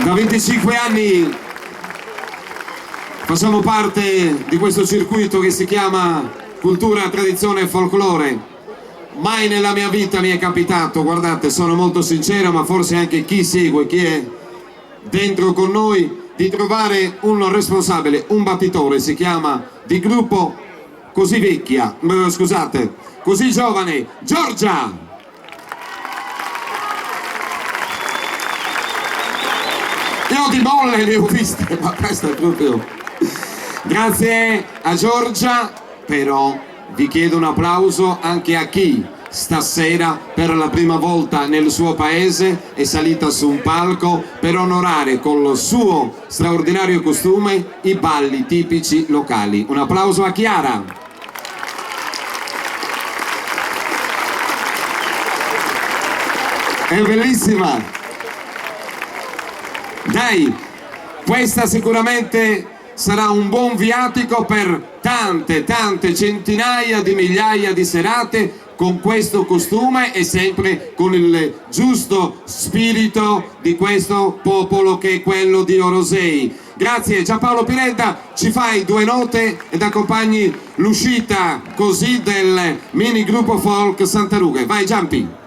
Da 25 anni facciamo parte di questo circuito che si chiama cultura, tradizione e folklore. Mai nella mia vita mi è capitato, guardate, sono molto sincero, ma forse anche chi segue, chi è dentro con noi, di trovare un responsabile, un battitore, si chiama di gruppo così vecchia, scusate, così giovane, Giorgia! Io di molle le ho viste, ma questo è proprio... Grazie a Giorgia, però vi chiedo un applauso anche a chi stasera per la prima volta nel suo paese è salita su un palco per onorare con il suo straordinario costume i balli tipici locali. Un applauso a Chiara. È bellissima. Dai, questa sicuramente sarà un buon viatico per tante centinaia di migliaia di serate con questo costume e sempre con il giusto spirito di questo popolo che è quello di Orosei. Grazie Giampaolo Piredda, ci fai due note ed accompagni l'uscita così del mini gruppo folk Santa Ruga. Vai Giampi!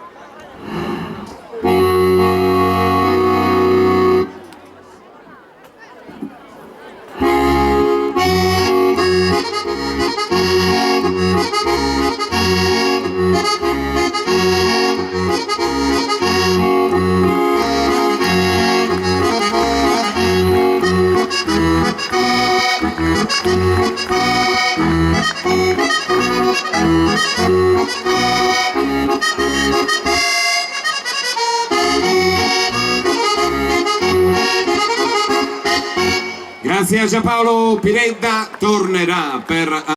Grazie a Giampaolo Piredda, tornerà per